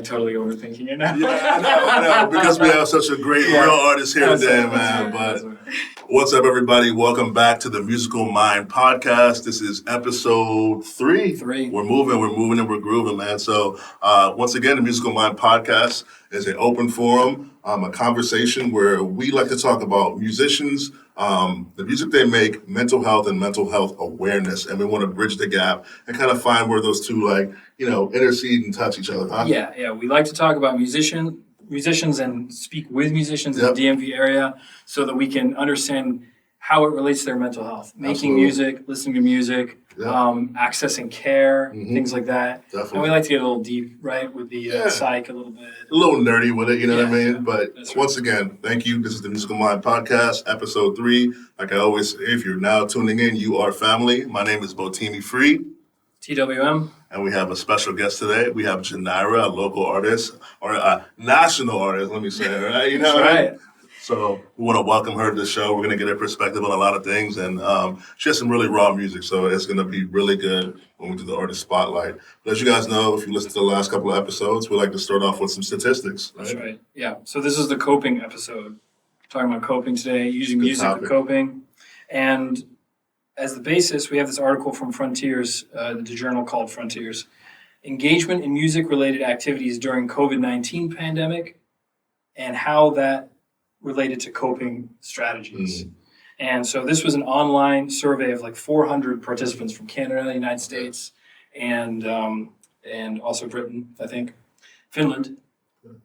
totally overthinking it now. Yeah, I know, because we have such a great real artist here today, man. But what's up, everybody? Welcome back to the Musical Mind Podcast. This is episode 3. We're moving, and we're grooving, man. So once again, the Musical Mind Podcast is an open forum, a conversation where we like to talk about musicians, the music they make, mental health and mental health awareness. And we want to bridge the gap and kind of find where those two intercede and touch each other. Huh? Yeah. We like to talk about musicians and speak with musicians in the DMV area so that we can understand how it relates to their mental health. Making music, listening to music, accessing care, things like that. Definitely. And we like to get a little deep, right, with the psych a little bit. A little nerdy with it, you know what I mean? Yeah, but once again, thank you. This is the Musical Mind Podcast, episode 3. Like I always say, if you're now tuning in, you are family. My name is Botimi Freed. TWM. And we have a special guest today. We have Ginayra, a local artist, or a national artist, let me say, right? You know what I mean? So we want to welcome her to the show. We're going to get her perspective on a lot of things. And she has some really raw music, so it's going to be really good when we do the artist spotlight. But as you guys know, if you listen to the last couple of episodes, we like to start off with some statistics. Right? That's right. Yeah. So this is the coping episode. We're talking about coping today, using music for coping. And as the basis, we have this article from Frontiers, the journal called Frontiers. Engagement in music-related activities during COVID-19 pandemic and how that related to coping strategies. And so this was an online survey of like 400 participants from Canada, the United States, and also Britain, I think, Finland.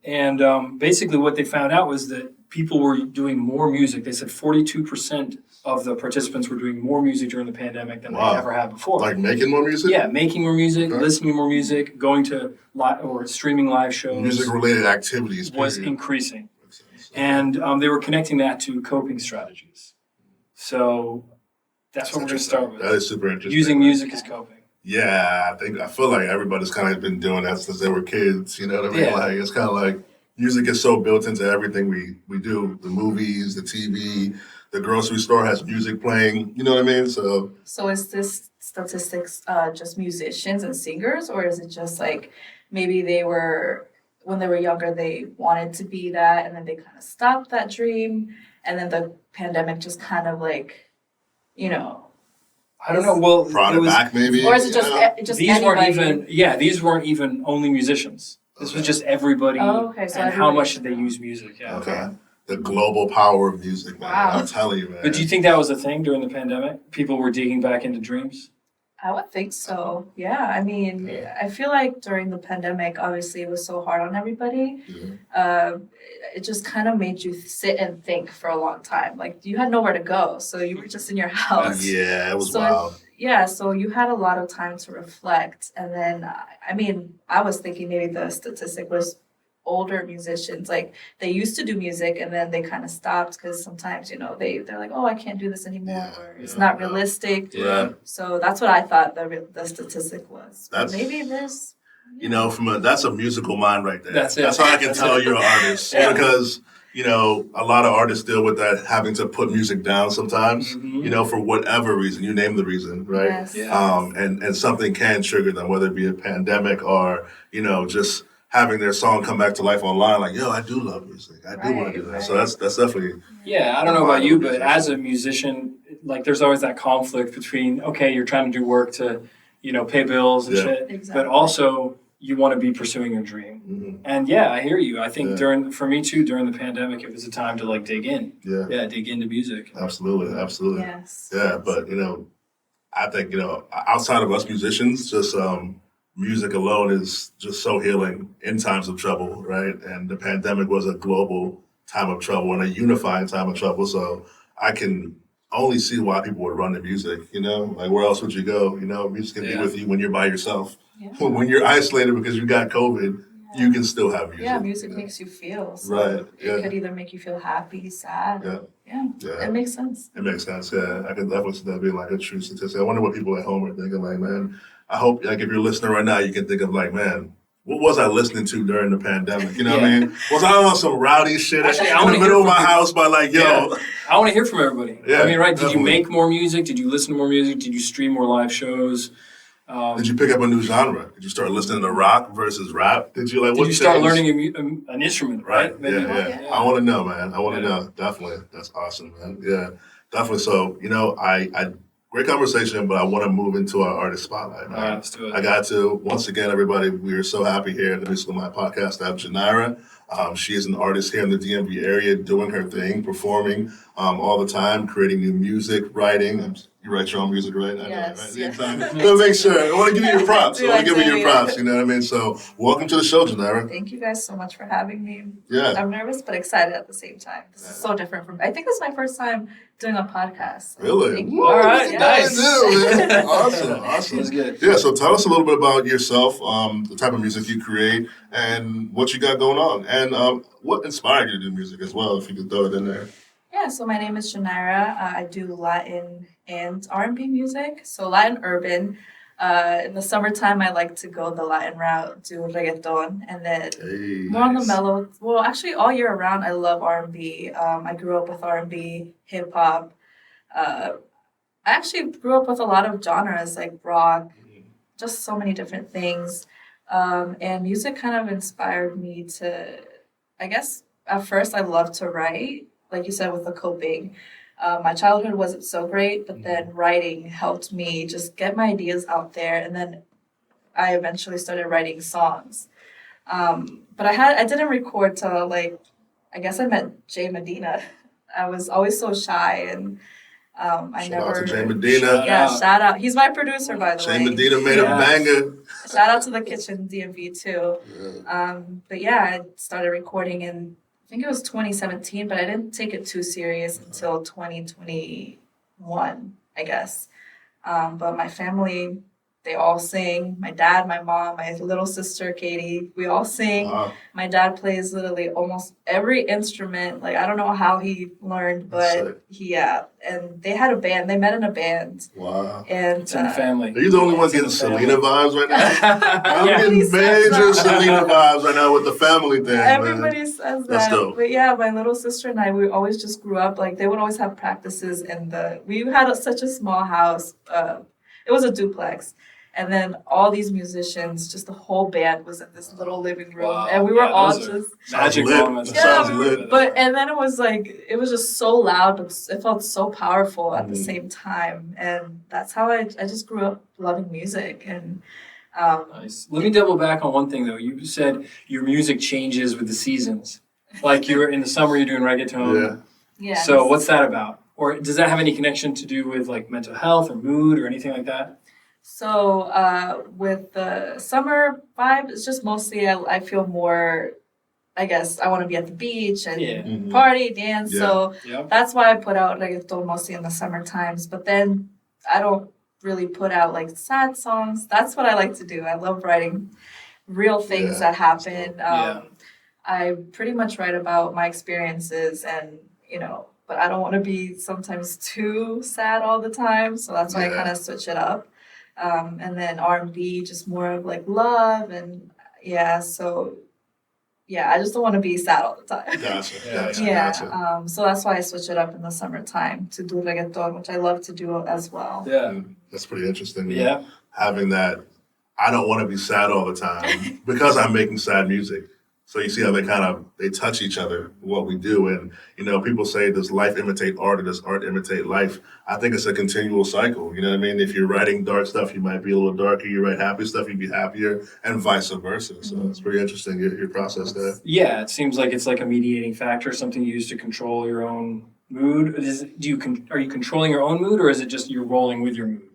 And basically what they found out was that people were doing more music. They said 42% of the participants were doing more music during the pandemic than they ever had before. Like making more music? Yeah, making more music, listening to more music, going to or streaming live shows. Music-related activities. Was increasing. And they were connecting that to coping strategies. So that's what we're going to start with. That is super interesting. Using music as coping. Yeah, I feel like everybody's kind of been doing that since they were kids. You know what I mean? Yeah. Like it's kind of like music is so built into everything we do. The movies, the TV, the grocery store has music playing. You know what I mean? So is this statistics just musicians and singers, or is it just like maybe they were, when they were younger, they wanted to be that, and then they kind of stopped that dream, and then the pandemic just kind of like, I don't know. Well, brought it back maybe, or is it just these anybody? These weren't even only musicians. This was just everybody. Oh, okay. So and how much did they use music? Yeah. Okay. The global power of music, man. Wow. I'm telling you, man. But do you think that was a thing during the pandemic? People were digging back into dreams? I would think so. Yeah. I mean, I feel like during the pandemic, obviously it was so hard on everybody. It just kind of made you sit and think for a long time. Like you had nowhere to go, so you were just in your house. Yeah, it was wild. Yeah, so you had a lot of time to reflect. And then, I was thinking maybe the statistic was older musicians, like they used to do music and then they kind of stopped because sometimes, they're like, oh, I can't do this anymore, or it's not realistic. Yeah. So that's what I thought the statistic was. But maybe there's... that's a musical mind right there. That's it. That's how I can tell you're an artist. Because, a lot of artists deal with that, having to put music down sometimes, for whatever reason. You name the reason, right? Yes. Yeah. And something can trigger them, whether it be a pandemic or, just having their song come back to life online, like, yo, I do love music. I do want to do that. Right. So that's definitely... Yeah, I don't know about you, but as a musician, like there's always that conflict between, okay, you're trying to do work to, pay bills and shit, exactly. But also you want to be pursuing your dream. And I hear you. I think for me too, during the pandemic, it was a time to like dig in. Yeah, dig into music. Absolutely. Yes. Yeah, but, I think, outside of us musicians, just... music alone is just so healing in times of trouble, right? And the pandemic was a global time of trouble and a unifying time of trouble. So I can only see why people would run to music, Like, where else would you go? Music can be with you when you're by yourself. Yeah. When you're isolated because you got COVID, you can still have music. Yeah, music makes you feel. So right. It could either make you feel happy, sad. Yeah. It makes sense. It makes sense, yeah. I can definitely see that being like a true statistic. I wonder what people at home are thinking, like, man, I hope, like, if you're listening right now, you can think of, like, man, what was I listening to during the pandemic? You know what I mean? Was I on some rowdy shit in the middle of my house by, like, yo? I want to hear from everybody. Yeah, I mean, right? Definitely. Did you make more music? Did you listen to more music? Did you stream more live shows? Did you pick up a new genre? Did you start listening to rock versus rap? Did you start learning an instrument, right? Yeah. I want to know, man. I want to know. Definitely. That's awesome, man. Yeah, definitely. So, I great conversation, but I want to move into our artist spotlight. All right, let's do it. I got to. Once again, everybody, we are so happy here at the Musical Mind Podcast to have Ginayra. She is an artist here in the DMV area doing her thing, performing all the time, creating new music, writing. You write your own music, right? Yes. Let me make sure. I want to give you your props. You know what I mean? So welcome to the show, Ginayra. Thank you guys so much for having me. Yeah. I'm nervous but excited at the same time. This is so different from, I think this is my first time doing a podcast. So really? All right, nice. Awesome. That's good. Yeah, so tell us a little bit about yourself, the type of music you create, and what you got going on, and what inspired you to do music as well, if you could throw it in there. Yeah, so my name is Ginayra. I do Latin and R&B music, so Latin urban. In the summertime, I like to go the Latin route, do reggaeton, and then more on the mellow. Well, actually, all year round, I love R&B. I grew up with R&B, hip hop. I actually grew up with a lot of genres like rock, just so many different things. And music kind of inspired me to, I guess, at first, I loved to write. Like you said, with the coping. My childhood wasn't so great, but then writing helped me just get my ideas out there. And then I eventually started writing songs. But I didn't record till I guess I met Jay Medina. I was always so shy and Shout out to Jay Medina. Shout out. He's my producer, by the way. Jay Medina made a banger. Shout out to the Kitchen DMV too. But yeah, I started recording in I think it was 2017, but I didn't take it too serious until 2021, I guess. But my family, they all sing. My dad, my mom, my little sister, Katie, we all sing. Wow. My dad plays literally almost every instrument. I don't know how he learned, but and they had a band. They met in a band. Wow. And it's in the family. Are you the only one getting Selena vibes right now? I'm getting Everybody major Selena vibes right now with the family thing. Everybody says That's that. dope. But yeah, my little sister and I, we always just grew up, they would always have practices we had such a small house. It was a duplex. And then all these musicians, just the whole band was in this little living room. Wow. And we were all just magic moments. And then it was just so loud, but it felt so powerful at the same time. And that's how I just grew up loving music. And nice. Let me double back on one thing though. You said your music changes with the seasons. Like you're in the summer, you're doing reggaeton. Yeah. So what's that about? Or does that have any connection to do with mental health or mood or anything like that? So with the summer vibe, it's just mostly I feel more, I guess, I want to be at the beach and party, dance. So that's why I put out reggaeton mostly in the summer times. But then I don't really put out sad songs. That's what I like to do. I love writing real things that happen. I pretty much write about my experiences and, but I don't want to be sometimes too sad all the time. So that's why I kind of switch it up. And then R&B, just more of love and so I just don't want to be sad all the time. Gotcha. So that's why I switch it up in the summertime to do reggaeton, which I love to do as well. Yeah. That's pretty interesting. Yeah. Having that, I don't want to be sad all the time because I'm making sad music. So you see how they touch each other, what we do. And, people say, does life imitate art or does art imitate life? I think it's a continual cycle. You know what I mean? If you're writing dark stuff, you might be a little darker. You write happy stuff, you'd be happier, and vice versa. So it's pretty interesting, your process there. Yeah, it seems like it's a mediating factor, something you use to control your own mood. Are you controlling your own mood or is it just you're rolling with your mood?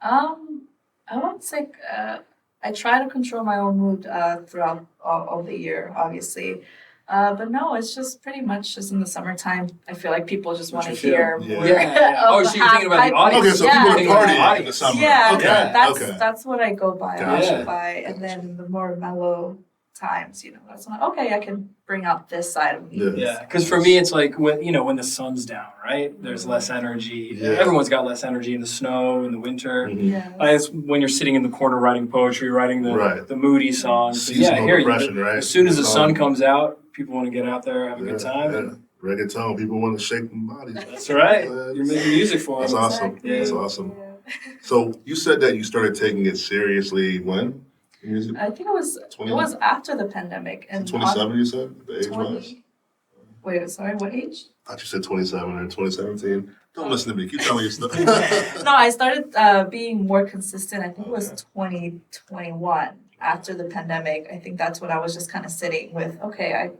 I would say I try to control my own mood throughout all the year, obviously. But no, it's just pretty much just in the summertime. I feel like people just want to hear more. Oh, so you're thinking about the audience. Okay, so people are partying in the summer. That's what I go by. Gotcha. And then the more mellow times, that's when I can bring out this side of me. Yeah, because for me, it's when the sun's down, right? There's less energy. Yeah. Everyone's got less energy in the snow, in the winter. Yeah. It's when you're sitting in the corner writing poetry, writing the moody songs. So, seasonal I hear depression, you. right? As soon as the sun comes out, people want to get out there, have a good time. Yeah. Reggaeton, people want to shake their bodies. That's right. You're making music for That's them. awesome. Yeah. That's awesome. Yeah. So you said that you started taking it seriously when? I think it was after the pandemic. And 27, you said? The age 20, was? wait, sorry, what age? I thought you said 27 or 2017. Don't listen to me. Keep telling your stuff. No, I started being more consistent. I think it was 2021 after the pandemic. I think that's when I was just kind of sitting with, okay, I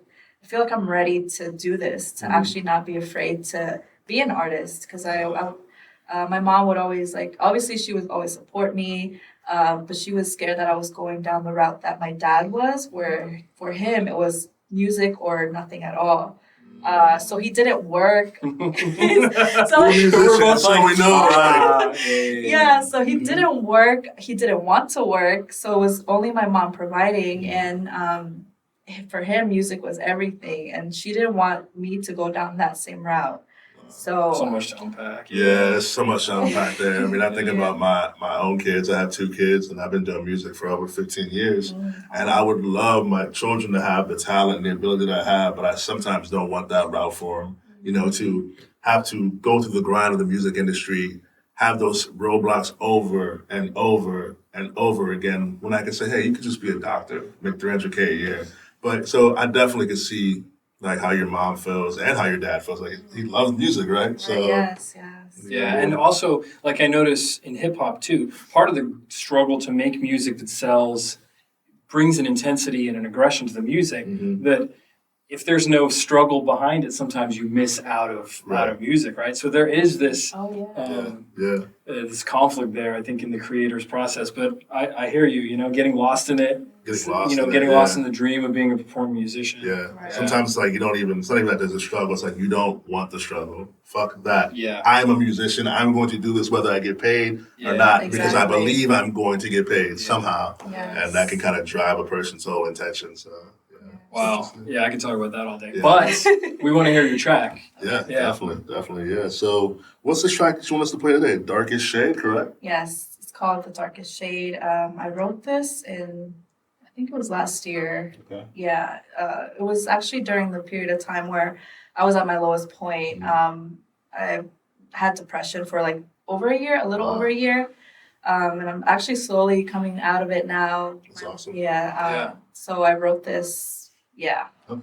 feel like I'm ready to do this, to actually not be afraid to be an artist. Because my mom would always obviously she would always support me, but she was scared that I was going down the route that my dad was, where for him it was music or nothing at all. So he didn't work. So we know. Yeah, so he didn't work. He didn't want to work. So it was only my mom providing, and for him, music was everything. And she didn't want me to go down that same route. So much to unpack. Yeah, there's so much to unpack there. I mean, I think about my own kids. I have 2 kids, and I've been doing music for over 15 years. And I would love my children to have the talent and the ability that I have, but I sometimes don't want that route for them. You know, to have to go through the grind of the music industry, have those roadblocks over and over and over again, when I can say, hey, you could just be a doctor, make $300K a year. But so I definitely could see like how your mom feels and how your dad feels. Like he loves music, right? So yes. Yeah, and also like I notice in hip hop too, part of the struggle to make music that sells brings an intensity and an aggression to the music that if there's no struggle behind it, sometimes you miss out of music, right? So there is this this conflict there, I think, in the creator's process. But I hear you, you know, getting lost in it, getting lost in the dream of being a performing musician. Yeah. Right. Sometimes it's like it's not even that there's a struggle. It's like you don't want the struggle. Fuck that. Yeah. I'm a musician. I'm going to do this whether I get paid or not because I believe I'm going to get paid somehow. Yes. And that can kind of drive a person's whole intention. So. Wow. Yeah, I can talk about that all day. Yeah. But we want to hear your track. Yeah, definitely. Yeah. So what's the track that you want us to play today? Darkest Shade, correct? Yes, it's called The Darkest Shade. I wrote this in, I think it was last year. Okay. Yeah. It was actually during the period of time where I was at my lowest point. I had depression for like over a year, a little over a year. And I'm actually slowly coming out of it now. That's awesome. Yeah. So I wrote this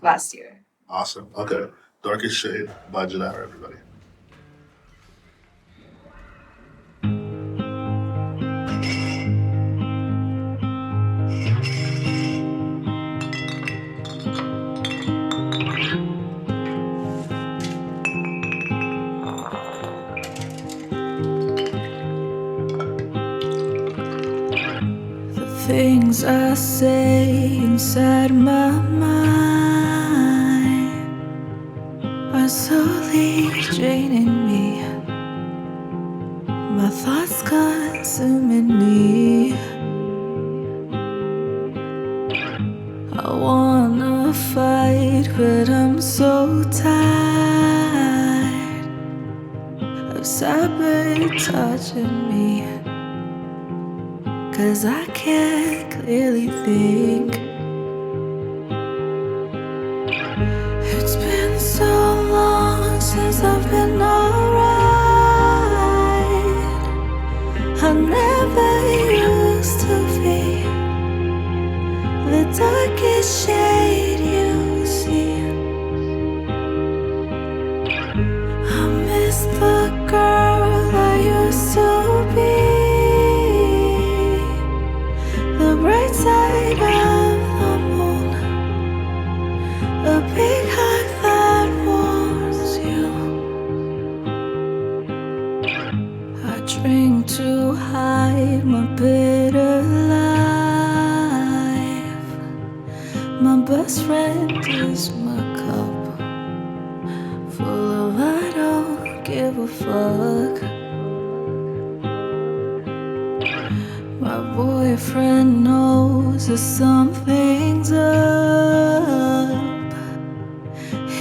last year. Awesome. Okay. Darkest Shade by Ginayra, everybody. The things I say inside my mind are slowly draining me. My thoughts consuming me. I wanna fight, but I'm so tired of sabotaging me. 'Cause I can't clearly think. It's been so long since I've been alright. I never used to be the darkest shade you see. I miss the girl I used to be. The bright side of the moon, a big heart that warms you. I drink to hide my bitter life. My best friend is my cup, full of I don't give a fuck. My boyfriend knows that something's up.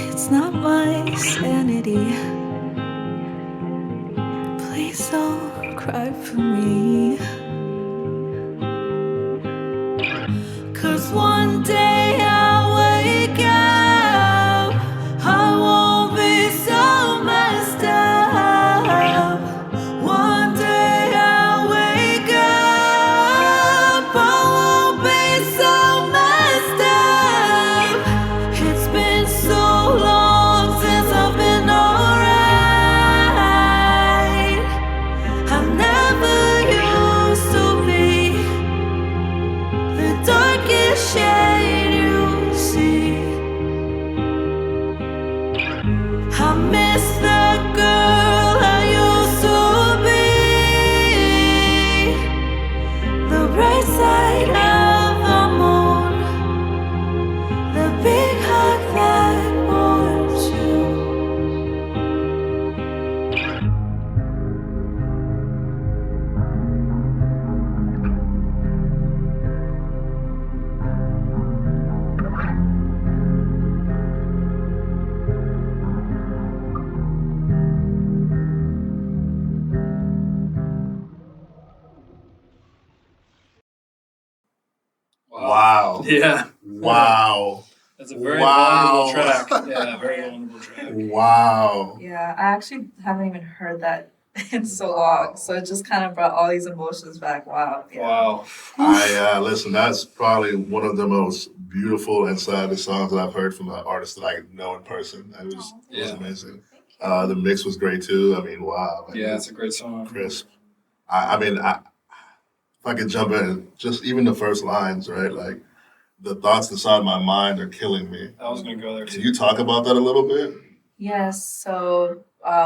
It's not my sanity. Please don't cry for me. 'Cause one day I'll wake up, I won't be so messed up. One day bright side of the moon, the big hug that warms you. Wow. Yeah. Wow. That's a very vulnerable track. Yeah, very vulnerable track. Wow. Yeah, I actually haven't even heard that in so long. So it just kind of brought all these emotions back. Wow. Yeah. Wow. Listen, that's probably one of the most beautiful and saddest songs that I've heard from an artist that I know in person. It was amazing. The mix was great too. I mean, wow. Like, Yeah, it's a great song. crisp. If I could jump in, just even the first lines, right? Like, the thoughts inside my mind are killing me. I was going to go there Can too. you talk about that a little bit? Yes. So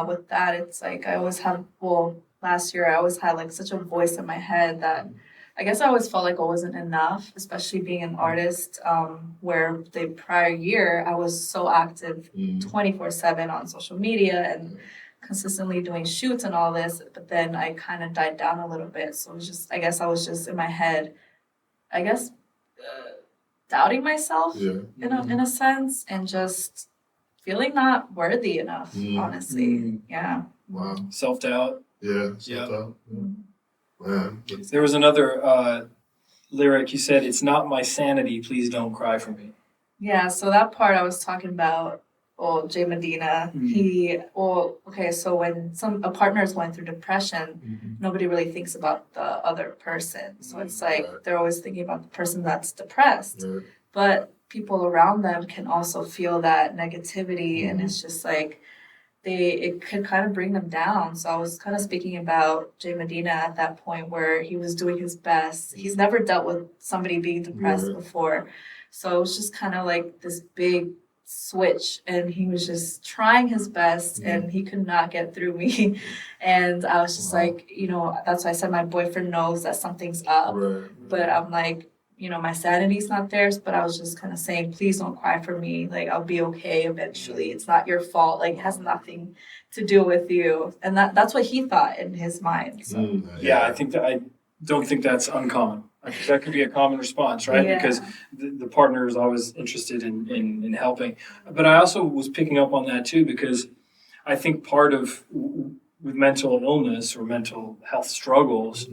with that, it's like I always have, well, last year I always had like such a voice in my head that I guess I always felt like I wasn't enough, especially being an artist, where the prior year I was so active 24/7 on social media and consistently doing shoots and all this, but then I kind of died down a little bit. So it was just, I guess I was just in my head, I guess, doubting myself in a sense, and just feeling not worthy enough, honestly. Yeah. Wow. Self-doubt. Yeah. Self-doubt. Man. There was another lyric. You said, "It's not my sanity. Please don't cry for me." Yeah, so that part I was talking about, well, Jay Medina, so when a partner is going through depression, nobody really thinks about the other person. So it's like they're always thinking about the person that's depressed. Right. But people around them can also feel that negativity, and it's just like it could kind of bring them down. So I was kind of speaking about Jay Medina at that point where he was doing his best. He's never dealt with somebody being depressed before. So it was just kind of like this big switch, and he was just trying his best and he could not get through me. And I was just like, that's why I said my boyfriend knows that something's up. But I'm like, my sanity's not there, but I was just kind of saying, please don't cry for me. Like, I'll be okay eventually. It's not your fault. Like, it has nothing to do with you. And that's what he thought in his mind. So. I don't think that's uncommon. That could be a common response, right? Yeah. Because the partner is always interested in helping. But I also was picking up on that too, because I think part of with mental illness or mental health struggles,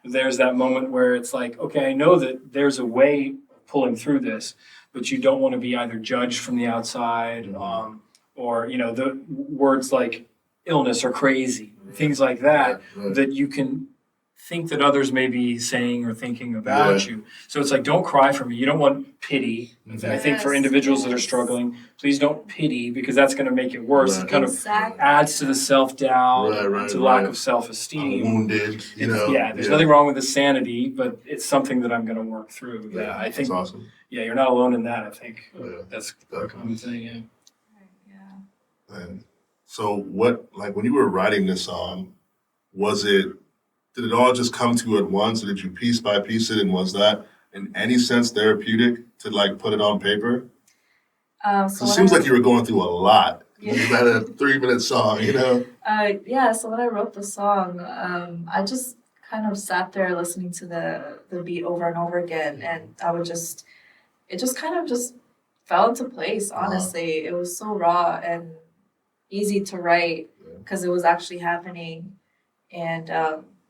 there's that moment where it's like, okay, I know that there's a way of pulling through this, but you don't want to be either judged from the outside, or the words like illness or crazy, things like that, that you can think that others may be saying or thinking about you. So it's like, don't cry for me. You don't want pity. I think for individuals that are struggling, please don't pity, because that's going to make it worse. It kind of adds to the self-doubt, to the lack of self-esteem. I'm wounded, there's nothing wrong with the sanity, but it's something that I'm going to work through. I think that's awesome. Yeah, you're not alone in that. I think that's a common thing. And so when you were writing this song, did it all just come to you at once, or did you piece by piece it, and was that in any sense therapeutic to put it on paper? It seems like you were going through a lot. You had a 3-minute song, So when I wrote the song, I just kind of sat there listening to the beat over and over again, and it just kind of just fell into place, honestly. It was so raw and easy to write because it was actually happening. And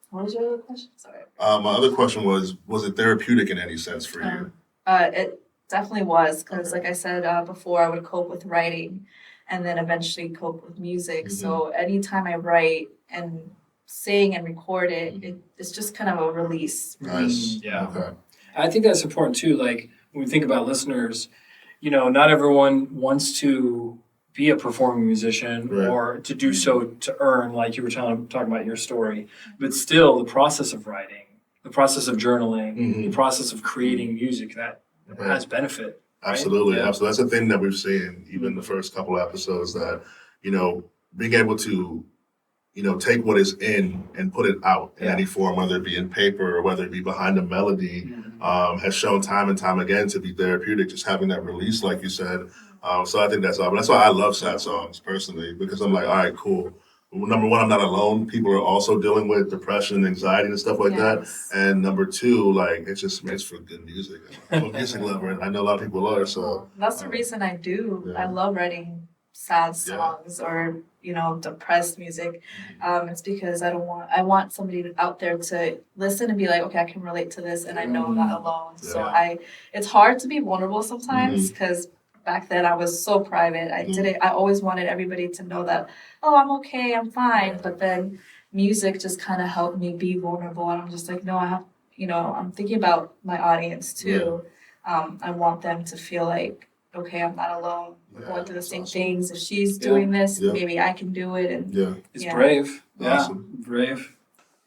what was your other question? Sorry. My other question was it therapeutic in any sense for you? It definitely was, because like I said before, I would cope with writing and then eventually cope with music. So anytime I write and sing and record it's just kind of a release. Nice. Yeah. Okay. I think that's important too. Like when we think about listeners, not everyone wants to be a performing musician or to do so to earn, like you were talking about your story. But still, the process of writing, the process of journaling, the process of creating music, that has benefit. Right? Absolutely. Absolutely. That's a thing that we've seen even the first couple episodes, that, being able to, take what is in and put it out in any form, whether it be in paper or whether it be behind a melody, has shown time and time again to be therapeutic, just having that release, like you said. So I think that's all. But that's why I love sad songs personally, because I'm like, all right, cool. Number one, I'm not alone. People are also dealing with depression and anxiety and stuff like that. And number two, like, it just makes for good music. I'm a music lover, and I know a lot of people are. So that's the reason I do. Yeah. I love writing sad songs or depressed music. It's because I want somebody out there to listen and be like, okay, I can relate to this, and I know I'm not alone. Yeah. So it's hard to be vulnerable sometimes because back then I was so private. I always wanted everybody to know that, oh, I'm okay, I'm fine. But then music just kind of helped me be vulnerable, and I'm just like, no, I have, I'm thinking about my audience too. I want them to feel like, okay, I'm not alone. We're going through the same things. If she's doing this, maybe I can do it. And it's brave. Awesome. Yeah, brave.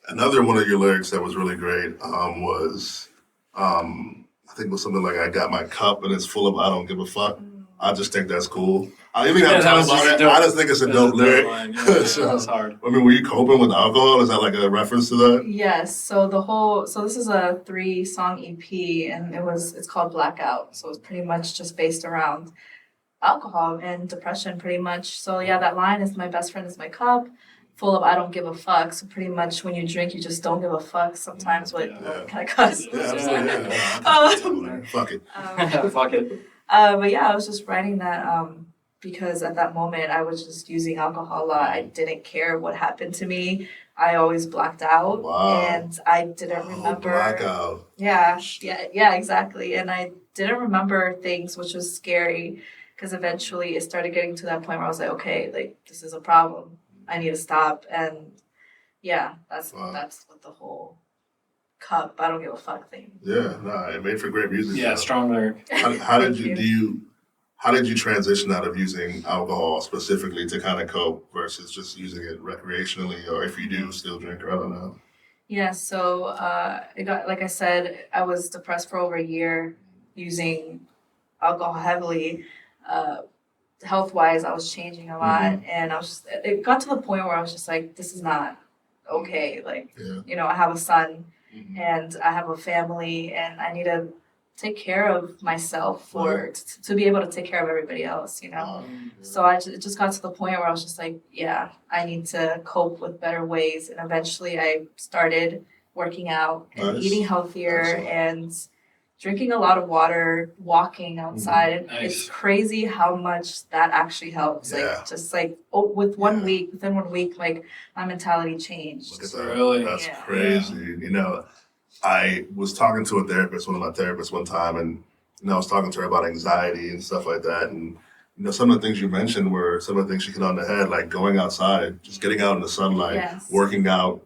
Another one of your lyrics that was really great was, I think it was something like, I got my cup and it's full of I don't give a fuck. I just think that's cool. I didn't even have time about it. I just think it's a dope lyric. So, that's hard. I mean, were you coping with alcohol? Is that like a reference to that? Yes. So this is a 3-song EP, and it's called Blackout. So it's pretty much just based around alcohol and depression, pretty much. So yeah, that line is my best friend is my cup, full of I don't give a fuck. So pretty much when you drink, you just don't give a fuck. Sometimes can I cuss? Fuck it. Fuck it. But yeah, I was just writing that because at that moment I was just using alcohol a lot. I didn't care what happened to me. I always blacked out, and I didn't remember. Blackout. Yeah, exactly. And I didn't remember things, which was scary, because eventually it started getting to that point where I was like, okay, like this is a problem. I need to stop. And yeah, that's what the whole cup, I don't give a fuck thing. Yeah, it made for great music. Yeah, strong lyric. How did you transition out of using alcohol specifically to kind of cope versus just using it recreationally, or if you do still drink, or I don't know? Yeah, so it got, like I said, I was depressed for over a year using alcohol heavily. Health-wise, I was changing a lot, and it got to the point where I was just like, this is not okay. Like, I have a son, and I have a family, and I need to take care of myself to be able to take care of everybody else, So it just got to the point where I was just like, yeah, I need to cope with better ways. And eventually I started working out and eating healthier and drinking a lot of water, walking outside. And it's crazy how much that actually helps. Like, just like, within 1 week, like, my mentality changed. Look at that. Really? That's crazy. I was talking to a therapist, one of my therapists one time, and I was talking to her about anxiety and stuff like that. And some of the things you mentioned were some of the things she hit on the head, like going outside, just getting out in the sunlight, working out,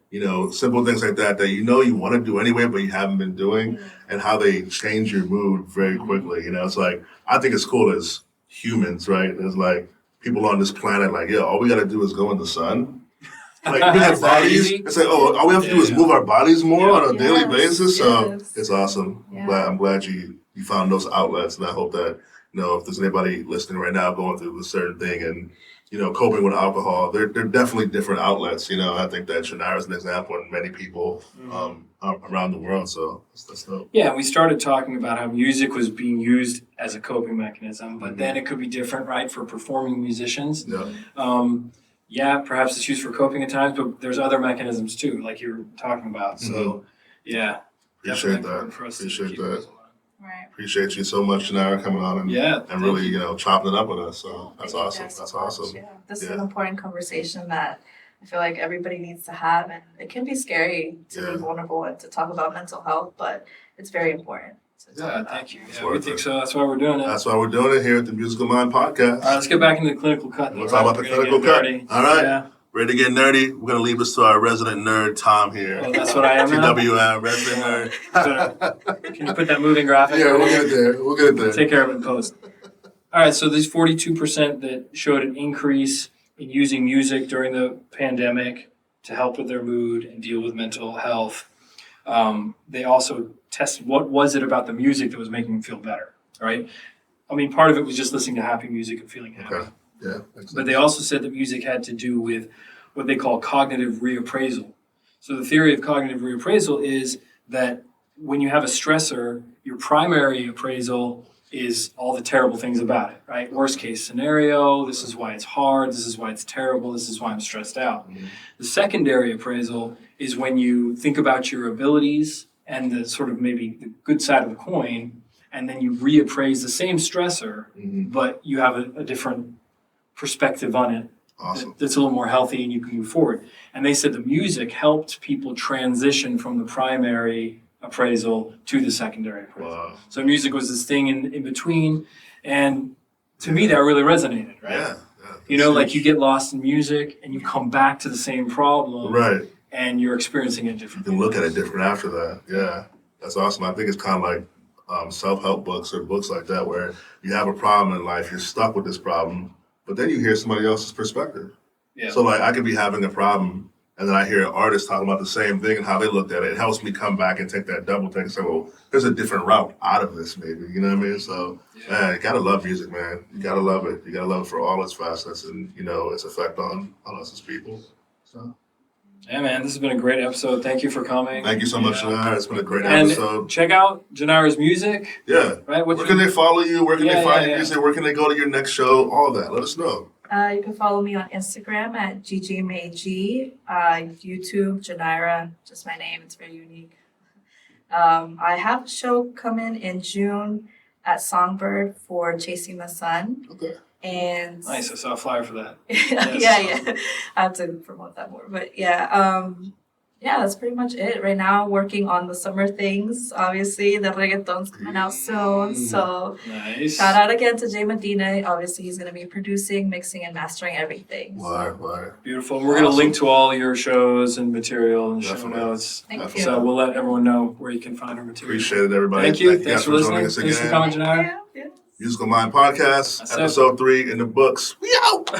simple things like that you want to do anyway, but you haven't been doing, and how they change your mood very quickly. It's like, I think it's cool as humans, right? There's like people on this planet, like, all we got to do is go in the sun. Like, we have bodies. It's like, all we have to do is move our bodies more on a daily basis. So it's awesome. Yeah. I'm glad you found those outlets, and I hope that, if there's anybody listening right now going through a certain thing and, coping with alcohol, they're definitely different outlets. I think that Ginayra is an example, and many people around the world. So that's dope. Yeah, we started talking about how music was being used as a coping mechanism, but then it could be different, right, for performing musicians. Yeah. Perhaps it's used for coping at times, but there's other mechanisms too, like you were talking about. So, appreciate that. Appreciate that. Right. Appreciate you so much, Ginayra, coming on and really, chopping it up with us. So that's awesome. That's awesome. Yeah. This is an important conversation that I feel like everybody needs to have, and it can be scary to be vulnerable and to talk about mental health, but it's very important. Thank you. Yeah, we think so. That's why we're doing it. That's why we're doing it here at the Musical Mind Podcast. All right, let's get back into the clinical cut. We'll talk about the clinical cut. All right. Ready to get nerdy? We're going to leave us to our resident nerd, Tom, here. Oh, that's what I am now? TWM, resident nerd. Can you put that moving graphic? Yeah, we'll get it there. We'll get it there. Take care of it in post. All right, so these 42% that showed an increase in using music during the pandemic to help with their mood and deal with mental health. They also tested what was it about the music that was making them feel better, right? I mean, part of it was just listening to happy music and feeling happy. Okay. Yeah. But they also said that music had to do with what they call cognitive reappraisal. So the theory of cognitive reappraisal is that when you have a stressor, your primary appraisal is all the terrible things about it, right? Worst case scenario, this is why it's hard, this is why it's terrible, this is why I'm stressed out. The secondary appraisal is when you think about your abilities and the sort of maybe the good side of the coin, and then you reappraise the same stressor, but you have a different perspective on it. Awesome. That's a little more healthy and you can move forward. And they said the music helped people transition from the primary appraisal to the secondary appraisal. Wow. So music was this thing in between. And to me, that really resonated, right? Yeah. You know, like you get lost in music and you come back to the same problem. Right. And you're experiencing it You differently. can look at it different after that. Yeah. That's awesome. I think it's kind of like self-help books or books like that where you have a problem in life, you're stuck with this problem, but then you hear somebody else's perspective. Yeah. So like I could be having a problem and then I hear an artist talking about the same thing and how they looked at it. It helps me come back and take that double take and say, well, there's a different route out of this maybe. You know what I mean? So, man, you got to love music, man. You got to love it. You got to love it for all its facets and, you know, its effect on us as people. So. Yeah, man, this has been a great episode. Thank you for coming. Thank you so much, Ginayra. It's been a great and episode. Check out Ginayra's music. Yeah. Right? Where can they follow you? Where can they find your music? Where can they go to your next show? All that. Let us know. You can follow me on Instagram at ggmayg, YouTube, Ginayra, just my name. It's very unique. I have a show coming in June at Songbird for Chasing the Sun. Okay. And Nice. I saw a flyer for that. yeah. I have to promote that more. But yeah, that's pretty much it. Right now, working on the summer things. Obviously, the reggaeton's coming out soon. So Nice. shout out again to Jay Medina. Obviously, he's going to be producing, mixing, and mastering everything. Why? Beautiful. We're going to link to all your shows and material and show Definitely. notes. Thank you. So we'll let everyone know where you can find our material. Appreciate it, everybody. Thank you. guys Thanks for listening. us Thanks for again. coming, Ginayra. Yeah. Musical Mind Podcast, That's it. episode 3 in the books. We out.